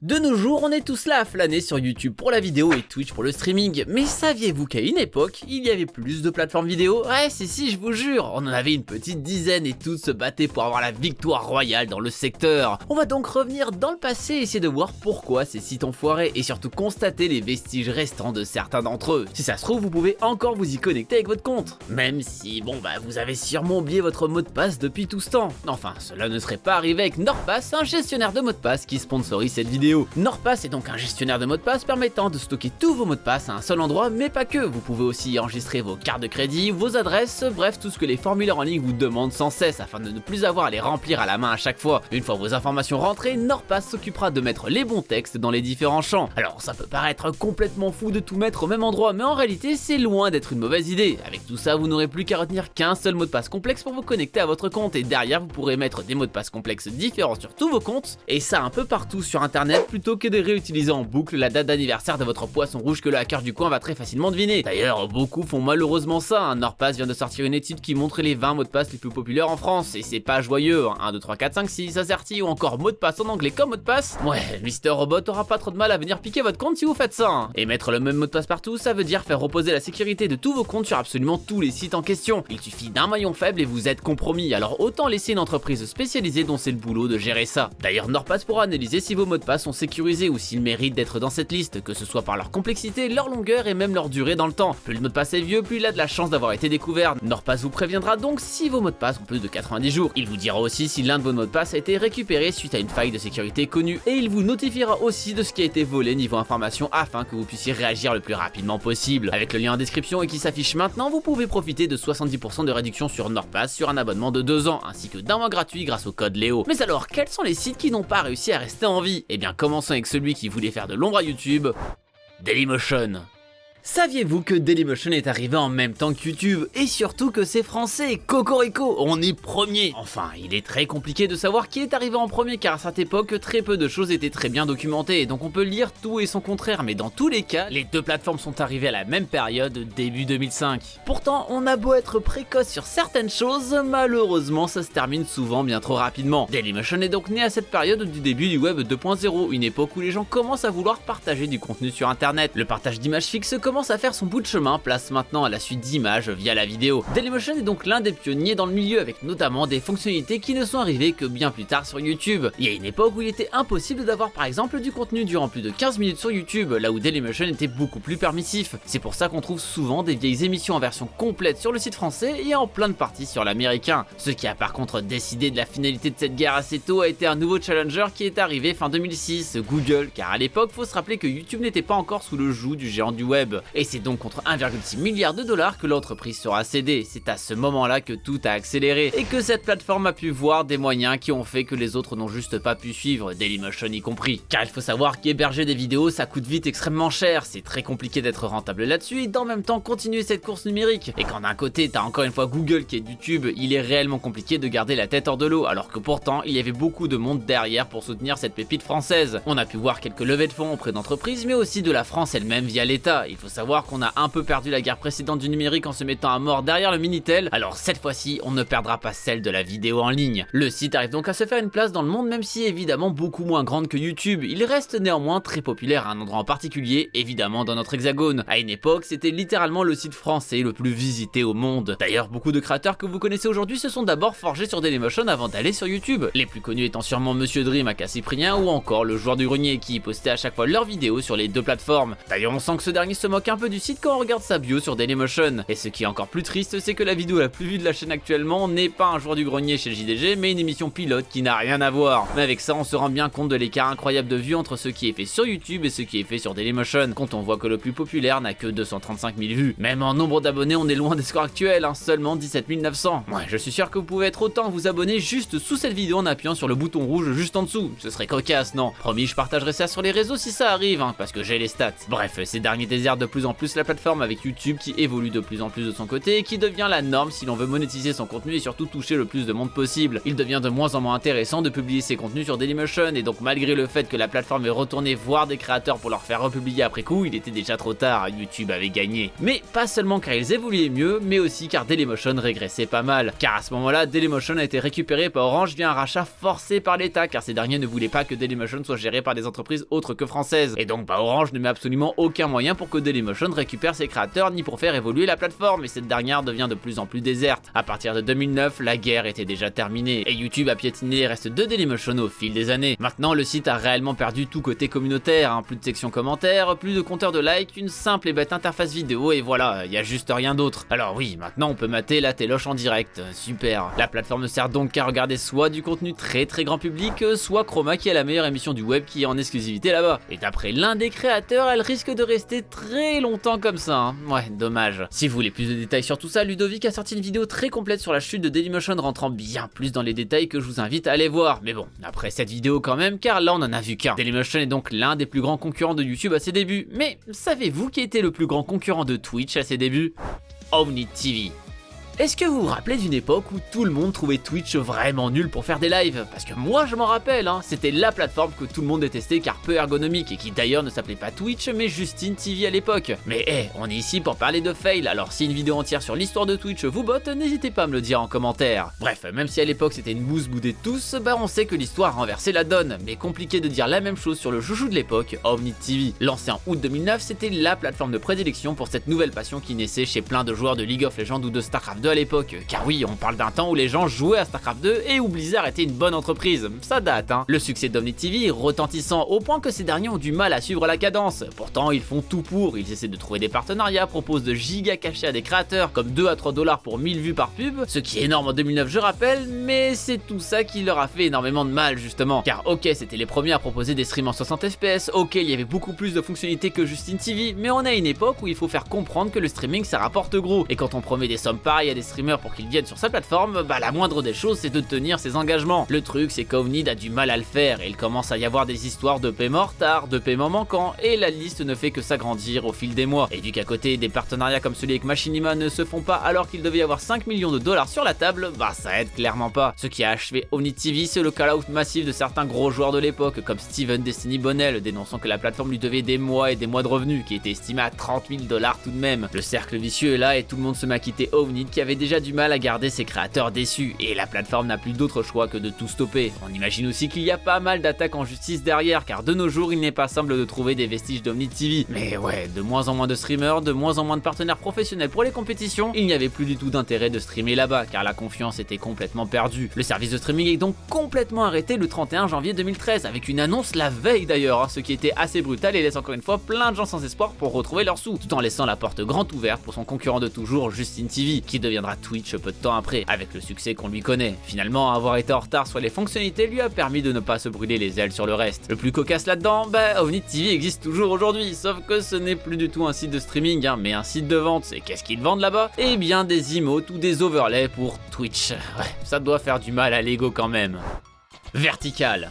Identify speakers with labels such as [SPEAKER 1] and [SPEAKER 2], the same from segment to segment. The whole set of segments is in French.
[SPEAKER 1] De nos jours, on est tous là à flâner sur YouTube pour la vidéo et Twitch pour le streaming, mais saviez-vous qu'à une époque, il y avait plus de plateformes vidéo? Ouais, si, je vous jure, on en avait une petite dizaine et toutes se battaient pour avoir la victoire royale dans le secteur. On va donc revenir dans le passé et essayer de voir pourquoi ces sites ont foiré et surtout constater les vestiges restants de certains d'entre eux. Si ça se trouve, vous pouvez encore vous y connecter avec votre compte, même si, vous avez sûrement oublié votre mot de passe depuis tout ce temps. Enfin, cela ne serait pas arrivé avec NordPass, un gestionnaire de mots de passe qui sponsorise cette vidéo. NordPass est donc un gestionnaire de mots de passe permettant de stocker tous vos mots de passe à un seul endroit, mais pas que. Vous pouvez aussi enregistrer vos cartes de crédit, vos adresses, bref tout ce que les formulaires en ligne vous demandent sans cesse afin de ne plus avoir à les remplir à la main à chaque fois. Une fois vos informations rentrées, NordPass s'occupera de mettre les bons textes dans les différents champs. Alors ça peut paraître complètement fou de tout mettre au même endroit, mais en réalité c'est loin d'être une mauvaise idée. Avec tout ça, vous n'aurez plus qu'à retenir qu'un seul mot de passe complexe pour vous connecter à votre compte, et derrière vous pourrez mettre des mots de passe complexes différents sur tous vos comptes, et ça un peu partout sur internet, plutôt que de réutiliser en boucle la date d'anniversaire de votre poisson rouge que le hacker du coin va très facilement deviner. D'ailleurs, beaucoup font malheureusement ça. NordPass vient de sortir une étude qui montre les 20 mots de passe les plus populaires en France, et c'est pas joyeux. 1, 2, 3, 4, 5, 6, asserti ou encore mot de passe en anglais comme mot de passe. Ouais, Mister Robot aura pas trop de mal à venir piquer votre compte si vous faites ça. Et mettre le même mot de passe partout, ça veut dire faire reposer la sécurité de tous vos comptes sur absolument tous les sites en question. Il suffit d'un maillon faible et vous êtes compromis, alors autant laisser une entreprise spécialisée dont c'est le boulot de gérer ça. D'ailleurs, NordPass pourra analyser si vos mots de passe sont sécurisés ou s'ils méritent d'être dans cette liste, que ce soit par leur complexité, leur longueur et même leur durée dans le temps. Plus le mot de passe est vieux, plus il a de la chance d'avoir été découvert. NordPass vous préviendra donc si vos mots de passe ont plus de 90 jours. Il vous dira aussi si l'un de vos mots de passe a été récupéré suite à une faille de sécurité connue, et il vous notifiera aussi de ce qui a été volé niveau information afin que vous puissiez réagir le plus rapidement possible. Avec le lien en description et qui s'affiche maintenant, vous pouvez profiter de 70% de réduction sur NordPass sur un abonnement de 2 ans, ainsi que d'un mois gratuit grâce au code Léo. Mais alors, quels sont les sites qui n'ont pas réussi à rester en vie? Eh bien, commençons avec celui qui voulait faire de l'ombre à YouTube, Dailymotion. Saviez-vous que Dailymotion est arrivé en même temps que YouTube, et surtout que c'est français? Cocorico, on est premier. Enfin, il est très compliqué de savoir qui est arrivé en premier, car à cette époque, très peu de choses étaient très bien documentées, donc on peut lire tout et son contraire, mais dans tous les cas, les deux plateformes sont arrivées à la même période, début 2005. Pourtant, on a beau être précoce sur certaines choses, malheureusement ça se termine souvent bien trop rapidement. Dailymotion est donc né à cette période du début du web 2.0, une époque où les gens commencent à vouloir partager du contenu sur internet. Le partage d'images fixes commence à faire son bout de chemin, place maintenant à la suite d'images via la vidéo. Dailymotion est donc l'un des pionniers dans le milieu, avec notamment des fonctionnalités qui ne sont arrivées que bien plus tard sur YouTube. Il y a une époque où il était impossible d'avoir par exemple du contenu durant plus de 15 minutes sur YouTube, là où Dailymotion était beaucoup plus permissif. C'est pour ça qu'on trouve souvent des vieilles émissions en version complète sur le site français et en plein de parties sur l'américain. Ce qui a par contre décidé de la finalité de cette guerre assez tôt a été un nouveau challenger qui est arrivé fin 2006, Google, car à l'époque faut se rappeler que YouTube n'était pas encore sous le joug du géant du web. Et c'est donc contre 1,6 milliard de dollars que l'entreprise sera cédée. C'est à ce moment-là que tout a accéléré et que cette plateforme a pu voir des moyens qui ont fait que les autres n'ont juste pas pu suivre, Dailymotion y compris. Car il faut savoir qu'héberger des vidéos ça coûte vite extrêmement cher, c'est très compliqué d'être rentable là-dessus et d'en même temps continuer cette course numérique. Et quand d'un côté t'as encore une fois Google qui est YouTube, il est réellement compliqué de garder la tête hors de l'eau, alors que pourtant il y avait beaucoup de monde derrière pour soutenir cette pépite française. On a pu voir quelques levées de fonds auprès d'entreprises, mais aussi de la France elle-même via l'État. Il faut savoir qu'on a un peu perdu la guerre précédente du numérique en se mettant à mort derrière le Minitel, alors cette fois-ci on ne perdra pas celle de la vidéo en ligne. Le site arrive donc à se faire une place dans le monde, même si évidemment beaucoup moins grande que YouTube. Il reste néanmoins très populaire à un endroit en particulier, évidemment dans notre hexagone. À une époque c'était littéralement le site français le plus visité au monde. D'ailleurs beaucoup de créateurs que vous connaissez aujourd'hui se sont d'abord forgés sur Dailymotion avant d'aller sur YouTube, les plus connus étant sûrement Monsieur Dream aka Cyprien ou encore le joueur du grenier qui postait à chaque fois leurs vidéos sur les deux plateformes. D'ailleurs on sent que ce dernier se moque un peu du site quand on regarde sa bio sur Dailymotion. Et ce qui est encore plus triste, c'est que la vidéo la plus vue de la chaîne actuellement n'est pas un joueur du grenier chez le JDG, mais une émission pilote qui n'a rien à voir. Mais avec ça, on se rend bien compte de l'écart incroyable de vues entre ce qui est fait sur YouTube et ce qui est fait sur Dailymotion, quand on voit que le plus populaire n'a que 235 000 vues. Même en nombre d'abonnés, on est loin des scores actuels, seulement 17 900. Ouais, je suis sûr que vous pouvez être autant vous abonner juste sous cette vidéo en appuyant sur le bouton rouge juste en dessous. Ce serait cocasse, non? Promis, je partagerai ça sur les réseaux si ça arrive, parce que j'ai les stats. Bref, ces derniers déserts de plus en plus la plateforme, avec YouTube qui évolue de plus en plus de son côté et qui devient la norme si l'on veut monétiser son contenu et surtout toucher le plus de monde possible. Il devient de moins en moins intéressant de publier ses contenus sur Dailymotion, et donc malgré le fait que la plateforme est retournée voir des créateurs pour leur faire republier après coup, il était déjà trop tard, YouTube avait gagné. Mais pas seulement car ils évoluaient mieux, mais aussi car Dailymotion régressait pas mal. Car à ce moment-là, Dailymotion a été récupéré par Orange via un rachat forcé par l'État, car ces derniers ne voulaient pas que Dailymotion soit géré par des entreprises autres que françaises. Et donc Orange ne met absolument aucun moyen pour que Dailymotion récupère ses créateurs ni pour faire évoluer la plateforme, et cette dernière devient de plus en plus déserte. À partir de 2009, la guerre était déjà terminée, et YouTube a piétiné les restes de Dailymotion au fil des années. Maintenant, le site a réellement perdu tout côté communautaire, plus de section commentaires, plus de compteur de likes, une simple et bête interface vidéo, et voilà, y a juste rien d'autre. Alors oui, maintenant on peut mater la téloche en direct, super. La plateforme ne sert donc qu'à regarder soit du contenu très grand public, soit Chroma qui est la meilleure émission du web qui est en exclusivité là-bas. Et d'après l'un des créateurs, elle risque de rester très longtemps comme ça, hein. Ouais, dommage. Si vous voulez plus de détails sur tout ça, Ludovic a sorti une vidéo très complète sur la chute de Dailymotion, rentrant bien plus dans les détails, que je vous invite à aller voir. Mais bon, après cette vidéo quand même, car là on en a vu qu'un. Dailymotion est donc l'un des plus grands concurrents de YouTube à ses débuts. Mais savez-vous qui était le plus grand concurrent de Twitch à ses débuts? Omni TV. Est-ce que vous vous rappelez d'une époque où tout le monde trouvait Twitch vraiment nul pour faire des lives? Parce que moi je m'en rappelle, c'était la plateforme que tout le monde détestait car peu ergonomique, et qui d'ailleurs ne s'appelait pas Twitch mais Justine TV à l'époque. Mais on est ici pour parler de fail, alors si une vidéo entière sur l'histoire de Twitch vous botte, n'hésitez pas à me le dire en commentaire. Bref, même si à l'époque c'était une bouse boudée de tous, on sait que l'histoire a renversé la donne, mais compliqué de dire la même chose sur le chouchou de l'époque, Omni TV. Lancé en août 2009, c'était la plateforme de prédilection pour cette nouvelle passion qui naissait chez plein de joueurs de League of Legends ou de Starcraft 2 à l'époque, car oui, on parle d'un temps où les gens jouaient à Starcraft 2 et où Blizzard était une bonne entreprise, ça date Le succès d'Omni TV est retentissant au point que ces derniers ont du mal à suivre la cadence. Pourtant ils font tout pour, ils essaient de trouver des partenariats, proposent de giga cachets à des créateurs comme 2 à 3 $ pour 1000 vues par pub, ce qui est énorme en 2009 je rappelle, mais c'est tout ça qui leur a fait énormément de mal justement. Car ok, c'était les premiers à proposer des streams en 60 fps, ok, il y avait beaucoup plus de fonctionnalités que Justine TV, mais on a une époque où il faut faire comprendre que le streaming ça rapporte gros, et quand on promet des sommes pareilles à des streamers pour qu'ils viennent sur sa plateforme, la moindre des choses c'est de tenir ses engagements. Le truc c'est qu'Omni a du mal à le faire, et il commence à y avoir des histoires de paiements en retard, de paiements manquants, et la liste ne fait que s'agrandir au fil des mois. Et vu qu'à côté des partenariats comme celui avec Machinima ne se font pas alors qu'il devait y avoir 5 millions de $ sur la table, ça aide clairement pas. Ce qui a achevé Omni TV, c'est le call-out massif de certains gros joueurs de l'époque comme Steven Destiny Bonnell, dénonçant que la plateforme lui devait des mois et des mois de revenus qui étaient estimés à 30 000 $ tout de même. Le cercle vicieux est là et tout le monde se met à quitter Omni qui avait déjà du mal à garder ses créateurs déçus, et la plateforme n'a plus d'autre choix que de tout stopper. On imagine aussi qu'il y a pas mal d'attaques en justice derrière, car de nos jours il n'est pas simple de trouver des vestiges d'Omni TV. Mais ouais, de moins en moins de streamers, de moins en moins de partenaires professionnels pour les compétitions, il n'y avait plus du tout d'intérêt de streamer là-bas, car la confiance était complètement perdue. Le service de streaming est donc complètement arrêté le 31 janvier 2013, avec une annonce la veille d'ailleurs, ce qui était assez brutal et laisse encore une fois plein de gens sans espoir pour retrouver leurs sous, tout en laissant la porte grande ouverte pour son concurrent de toujours, Justine TV, qui deviendra Twitch peu de temps après, avec le succès qu'on lui connaît. Finalement, avoir été en retard sur les fonctionnalités lui a permis de ne pas se brûler les ailes sur le reste. Le plus cocasse là-dedans, Omni TV existe toujours aujourd'hui, sauf que ce n'est plus du tout un site de streaming, mais un site de vente. Et qu'est-ce qu'ils vendent là-bas? Eh bien des emotes ou des overlays pour Twitch. Ouais, ça doit faire du mal à l'ego quand même. Vertical.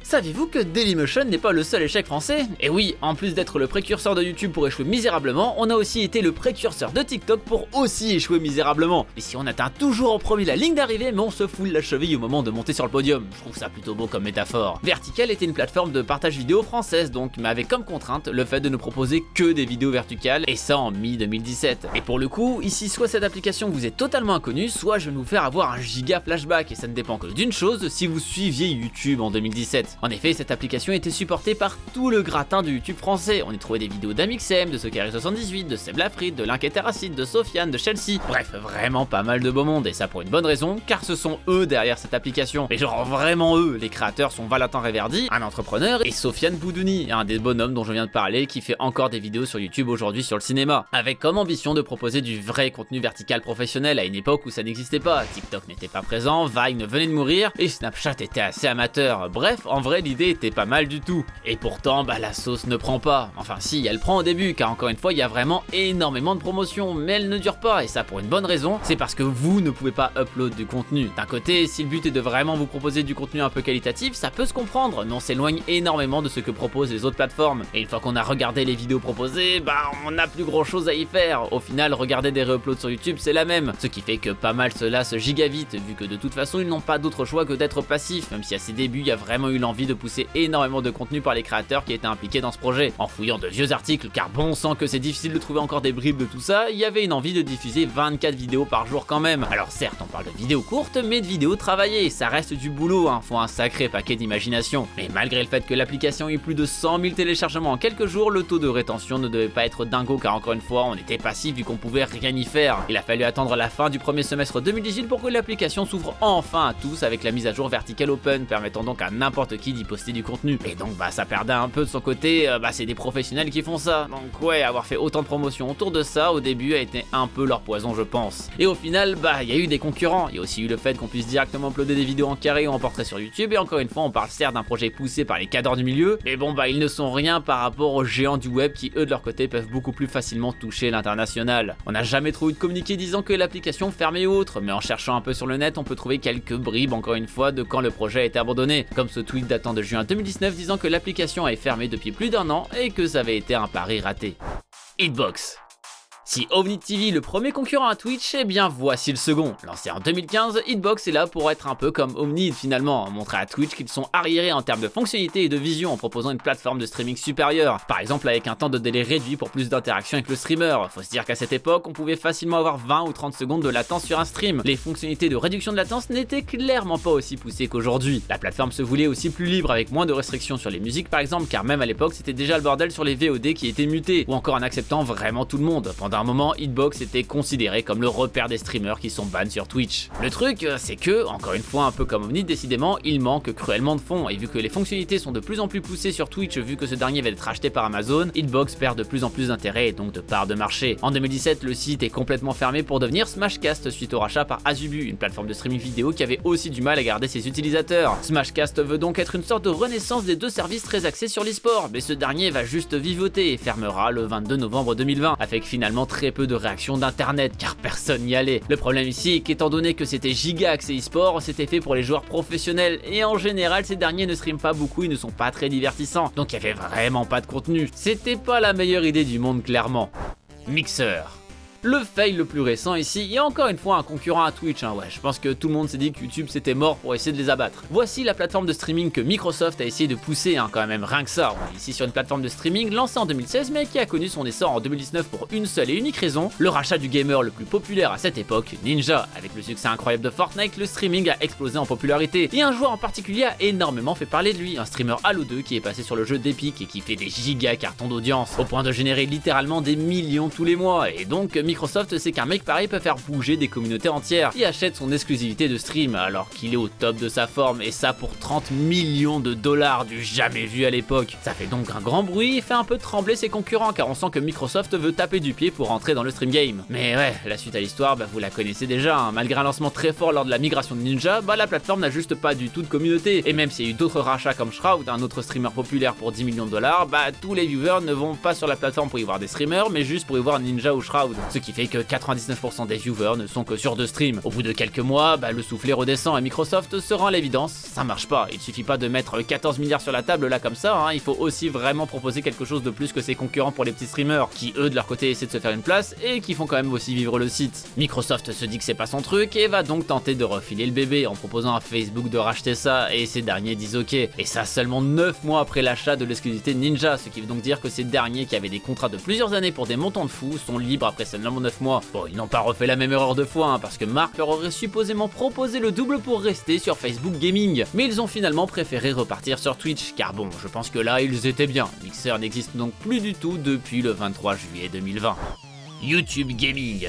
[SPEAKER 1] Saviez-vous que Dailymotion n'est pas le seul échec français? Et oui, en plus d'être le précurseur de YouTube pour échouer misérablement, on a aussi été le précurseur de TikTok pour aussi échouer misérablement. Et si on atteint toujours en premier la ligne d'arrivée, mais on se foule la cheville au moment de monter sur le podium. Je trouve ça plutôt beau comme métaphore. Vertical était une plateforme de partage vidéo française donc, mais avec comme contrainte le fait de ne proposer que des vidéos verticales, et ça en mi-2017. Et pour le coup, ici soit cette application vous est totalement inconnue, soit je vais vous faire avoir un giga flashback, et ça ne dépend que d'une chose, si vous suiviez YouTube en 2017. En effet, cette application était supportée par tout le gratin du YouTube français. On y trouvait des vidéos d'Amixem, de Sokari78, de Seb Lafrite, de Linketeracide, de Sofiane, de Chelsea. Bref, vraiment pas mal de beau monde, et ça pour une bonne raison, car ce sont eux derrière cette application. Mais genre vraiment eux, les créateurs sont Valentin Reverdy, un entrepreneur, et Sofiane Boudouni, un des bonhommes dont je viens de parler, qui fait encore des vidéos sur YouTube aujourd'hui sur le cinéma, avec comme ambition de proposer du vrai contenu vertical professionnel à une époque où ça n'existait pas. TikTok n'était pas présent, Vine venait de mourir, et Snapchat était assez amateur. Bref, en vrai l'idée était pas mal du tout. Et pourtant la sauce ne prend pas. Enfin si, elle prend au début car encore une fois il y a vraiment énormément de promotions, mais elle ne dure pas et ça pour une bonne raison, c'est parce que vous ne pouvez pas upload du contenu. D'un côté, si le but est de vraiment vous proposer du contenu un peu qualitatif, ça peut se comprendre, mais on s'éloigne énormément de ce que proposent les autres plateformes. Et une fois qu'on a regardé les vidéos proposées, on n'a plus grand chose à y faire. Au final, regarder des réuploads sur YouTube, c'est la même. Ce qui fait que pas mal se lassent giga vite, vu que de toute façon, ils n'ont pas d'autre choix que d'être passifs, même si à ses débuts, il y a vraiment eu l'envie de pousser énormément de contenu par les créateurs qui étaient impliqués dans ce projet. En fouillant de vieux articles, car bon sang que c'est difficile de trouver encore des bribes de tout ça, il y avait une envie de diffuser 24 vidéos par jour quand même. Alors certes, on parle de vidéos courtes, mais de vidéos travaillées, ça reste du boulot, faut un sacré paquet d'imagination. Mais malgré le fait que l'application ait plus de 100 000 téléchargements en quelques jours, le taux de rétention ne devait pas être dingo car encore une fois, on était passif vu qu'on pouvait rien y faire. Il a fallu attendre la fin du premier semestre 2018 pour que l'application s'ouvre enfin à tous avec la mise à jour verticale open, permettant donc à n'importe qui d'y poster du contenu. Et donc ça perdait un peu de son côté, c'est des professionnels qui font ça. Donc ouais, avoir fait autant de promotions autour de ça au début a été un peu leur poison je pense. Et au final, il y a eu des concurrents, il y a aussi eu le fait qu'on puisse directement uploader des vidéos en carré ou en portrait sur YouTube, et encore une fois on parle certes d'un projet poussé par les cadors du milieu, mais ils ne sont rien par rapport aux géants du web qui eux de leur côté peuvent beaucoup plus facilement toucher l'international. On n'a jamais trop eu de communiqué disant que l'application fermait ou autre, mais en cherchant un peu sur le net on peut trouver quelques bribes encore une fois de quand le projet a été abandonné, comme ce tweet datant de juin 2019 disant que l'application avait fermé depuis plus d'1 an et que ça avait été un pari raté. Hitbox. Si Omni TV est le premier concurrent à Twitch, eh bien voici le second. Lancé en 2015, Hitbox est là pour être un peu comme Omni finalement, montrer à Twitch qu'ils sont arriérés en termes de fonctionnalité et de vision en proposant une plateforme de streaming supérieure, par exemple avec un temps de délai réduit pour plus d'interaction avec le streamer. Faut se dire qu'à cette époque, on pouvait facilement avoir 20 ou 30 secondes de latence sur un stream. Les fonctionnalités de réduction de latence n'étaient clairement pas aussi poussées qu'aujourd'hui. La plateforme se voulait aussi plus libre avec moins de restrictions sur les musiques par exemple, car même à l'époque c'était déjà le bordel sur les VOD qui étaient mutés, ou encore en acceptant vraiment tout le monde. Pendant un moment, Hitbox était considéré comme le repère des streamers qui sont banned sur Twitch. Le truc, c'est que, encore une fois un peu comme Omni, décidément, il manque cruellement de fonds, et vu que les fonctionnalités sont de plus en plus poussées sur Twitch vu que ce dernier va être acheté par Amazon, Hitbox perd de plus en plus d'intérêt et donc de part de marché. En 2017, le site est complètement fermé pour devenir Smashcast suite au rachat par Azubu, une plateforme de streaming vidéo qui avait aussi du mal à garder ses utilisateurs. Smashcast veut donc être une sorte de renaissance des deux services très axés sur l'e-sport, mais ce dernier va juste vivoter et fermera le 22 novembre 2020, avec finalement très peu de réactions d'internet car personne n'y allait. Le problème ici est qu'étant donné que c'était giga axé e-sport, c'était fait pour les joueurs professionnels et en général ces derniers ne streament pas beaucoup, ils ne sont pas très divertissants, donc il y avait vraiment pas de contenu. C'était pas la meilleure idée du monde clairement. Mixer. Le fail le plus récent ici, et encore une fois un concurrent à Twitch, ouais, je pense que tout le monde s'est dit que YouTube c'était mort pour essayer de les abattre. Voici la plateforme de streaming que Microsoft a essayé de pousser, quand même rien que ça. On est ici sur une plateforme de streaming lancée en 2016 mais qui a connu son essor en 2019 pour une seule et unique raison, le rachat du gamer le plus populaire à cette époque, Ninja. Avec le succès incroyable de Fortnite, le streaming a explosé en popularité, et un joueur en particulier a énormément fait parler de lui, un streamer Halo 2 qui est passé sur le jeu d'Epic et qui fait des giga cartons d'audience, au point de générer littéralement des millions tous les mois, et donc Microsoft sait qu'un mec pareil peut faire bouger des communautés entières, et achète son exclusivité de stream alors qu'il est au top de sa forme, et ça pour 30 millions de dollars du jamais vu à l'époque. Ça fait donc un grand bruit et fait un peu trembler ses concurrents car on sent que Microsoft veut taper du pied pour rentrer dans le stream game. Mais ouais, la suite à l'histoire, vous la connaissez déjà, malgré un lancement très fort lors de la migration de Ninja, la plateforme n'a juste pas du tout de communauté, et même s'il y a eu d'autres rachats comme Shroud, un autre streamer populaire pour 10 millions de dollars, tous les viewers ne vont pas sur la plateforme pour y voir des streamers, mais juste pour y voir Ninja ou Shroud, ce qui fait que 99% des viewers ne sont que sur 2 streams. Au bout de quelques mois, le soufflet redescend et Microsoft se rend à l'évidence, ça marche pas. Il suffit pas de mettre 14 milliards sur la table là comme ça, il faut aussi vraiment proposer quelque chose de plus que ses concurrents pour les petits streamers, qui eux de leur côté essaient de se faire une place et qui font quand même aussi vivre le site. Microsoft se dit que c'est pas son truc et va donc tenter de refiler le bébé en proposant à Facebook de racheter ça, et ces derniers disent ok. Et ça seulement 9 mois après l'achat de l'exclusivité Ninja, ce qui veut donc dire que ces derniers qui avaient des contrats de plusieurs années pour des montants de fous sont libres après seulement 9 mois. Bon, ils n'ont pas refait la même erreur 2 fois, parce que Mark leur aurait supposément proposé le double pour rester sur Facebook Gaming, mais ils ont finalement préféré repartir sur Twitch, car bon, je pense que là ils étaient bien. Mixer n'existe donc plus du tout depuis le 23 juillet 2020. YouTube Gaming.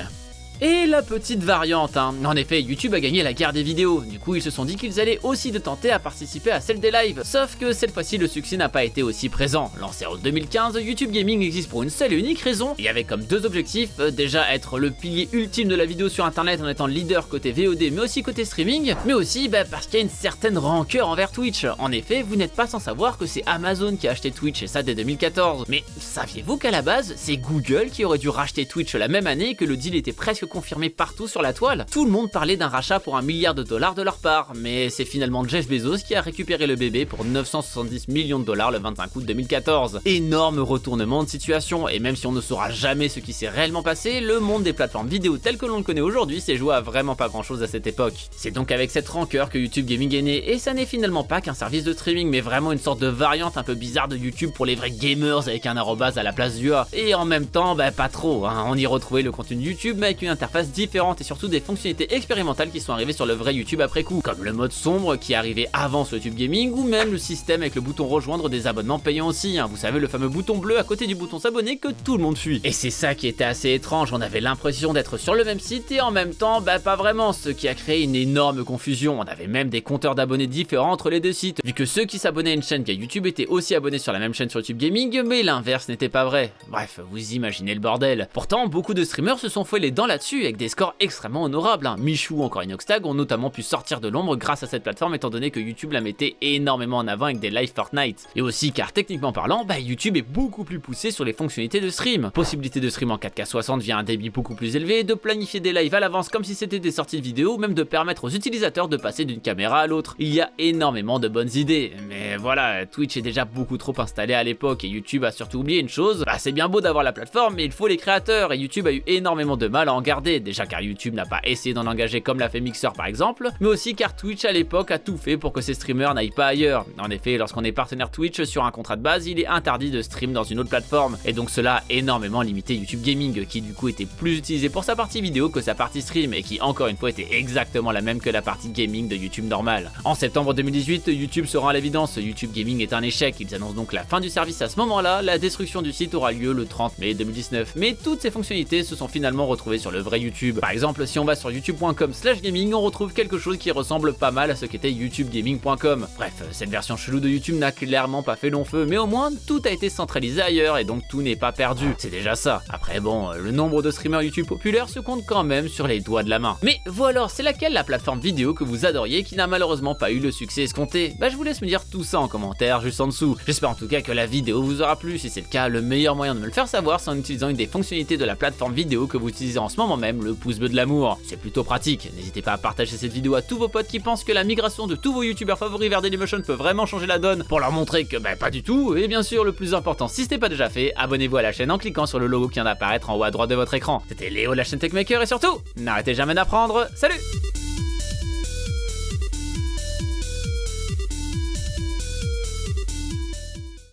[SPEAKER 1] Et la petite variante, hein. En effet, YouTube a gagné la guerre des vidéos, du coup ils se sont dit qu'ils allaient aussi de tenter à participer à celle des lives, sauf que cette fois-ci le succès n'a pas été aussi présent. Lancé en 2015, YouTube Gaming existe pour une seule et unique raison, il y avait comme deux objectifs, déjà être le pilier ultime de la vidéo sur internet en étant leader côté VOD mais aussi côté streaming, mais aussi parce qu'il y a une certaine rancœur envers Twitch. En effet, vous n'êtes pas sans savoir que c'est Amazon qui a acheté Twitch et ça dès 2014, mais saviez-vous qu'à la base c'est Google qui aurait dû racheter Twitch la même année et que le deal était presque confirmé partout sur la toile? Tout le monde parlait d'un rachat pour $1 milliard de leur part, mais c'est finalement Jeff Bezos qui a récupéré le bébé pour 970 millions de dollars le 25 août 2014. Énorme retournement de situation, et même si on ne saura jamais ce qui s'est réellement passé, le monde des plateformes vidéo tel que l'on le connaît aujourd'hui s'est joué à vraiment pas grand chose à cette époque. C'est donc avec cette rancœur que YouTube Gaming est né, et ça n'est finalement pas qu'un service de streaming, mais vraiment une sorte de variante un peu bizarre de YouTube pour les vrais gamers avec un arrobase à la place du A. Et en même temps, pas trop, hein. On y retrouvait le contenu de YouTube mais avec une interface différente et surtout des fonctionnalités expérimentales qui sont arrivées sur le vrai YouTube après coup, comme le mode sombre qui est arrivé avant ce YouTube Gaming, ou même le système avec le bouton rejoindre des abonnements payants aussi, hein. Vous savez, le fameux bouton bleu à côté du bouton s'abonner que tout le monde fuit. Et c'est ça qui était assez étrange, on avait l'impression d'être sur le même site et en même temps, pas vraiment, ce qui a créé une énorme confusion. On avait même des compteurs d'abonnés différents entre les deux sites, vu que ceux qui s'abonnaient à une chaîne via YouTube étaient aussi abonnés sur la même chaîne sur YouTube Gaming, mais l'inverse n'était pas vrai. Bref, vous imaginez le bordel. Pourtant, beaucoup de streamers se sont foués les dents là-dessus avec des scores extrêmement honorables, hein. Michou ou encore Inoxtag ont notamment pu sortir de l'ombre grâce à cette plateforme étant donné que YouTube la mettait énormément en avant avec des live Fortnite. Et aussi car techniquement parlant, YouTube est beaucoup plus poussé sur les fonctionnalités de stream. Possibilité de stream en 4K 60 via un débit beaucoup plus élevé, de planifier des lives à l'avance comme si c'était des sorties de vidéos, même de permettre aux utilisateurs de passer d'une caméra à l'autre. Il y a énormément de bonnes idées, mais voilà, Twitch est déjà beaucoup trop installé à l'époque et YouTube a surtout oublié une chose, c'est bien beau d'avoir la plateforme mais il faut les créateurs et YouTube a eu énormément de mal à en garder, déjà car YouTube n'a pas essayé d'en engager comme l'a fait Mixer par exemple, mais aussi car Twitch à l'époque a tout fait pour que ses streamers n'aillent pas ailleurs. En effet, lorsqu'on est partenaire Twitch sur un contrat de base, il est interdit de stream dans une autre plateforme, et donc cela a énormément limité YouTube Gaming, qui du coup était plus utilisé pour sa partie vidéo que sa partie stream, et qui encore une fois était exactement la même que la partie gaming de YouTube normal. En septembre 2018, YouTube se rend à l'évidence, YouTube Gaming est un échec, ils annoncent donc la fin du service à ce moment-là, la destruction du site aura lieu le 30 mai 2019, mais toutes ces fonctionnalités se sont finalement retrouvées sur le vrai YouTube. Par exemple, si on va sur youtube.com/gaming, on retrouve quelque chose qui ressemble pas mal à ce qu'était youtubegaming.com. Bref, cette version chelou de YouTube n'a clairement pas fait long feu, mais au moins tout a été centralisé ailleurs et donc tout n'est pas perdu. C'est déjà ça. Après bon, le nombre de streamers YouTube populaires se compte quand même sur les doigts de la main. Mais vous alors, c'est laquelle la plateforme vidéo que vous adoriez qui n'a malheureusement pas eu le succès escompté? Je vous laisse me dire tout ça en commentaire juste en dessous. J'espère en tout cas que la vidéo vous aura plu. Si c'est le cas, le meilleur moyen de me le faire savoir, c'est en utilisant une des fonctionnalités de la plateforme vidéo que vous utilisez en ce moment même, le pouce bleu de l'amour. C'est plutôt pratique. N'hésitez pas à partager cette vidéo à tous vos potes qui pensent que la migration de tous vos youtubeurs favoris vers Dailymotion peut vraiment changer la donne, pour leur montrer que pas du tout. Et bien sûr, le plus important, si ce n'est pas déjà fait, abonnez-vous à la chaîne en cliquant sur le logo qui vient d'apparaître en haut à droite de votre écran. C'était Léo de la chaîne Techmaker et surtout, n'arrêtez jamais d'apprendre. Salut!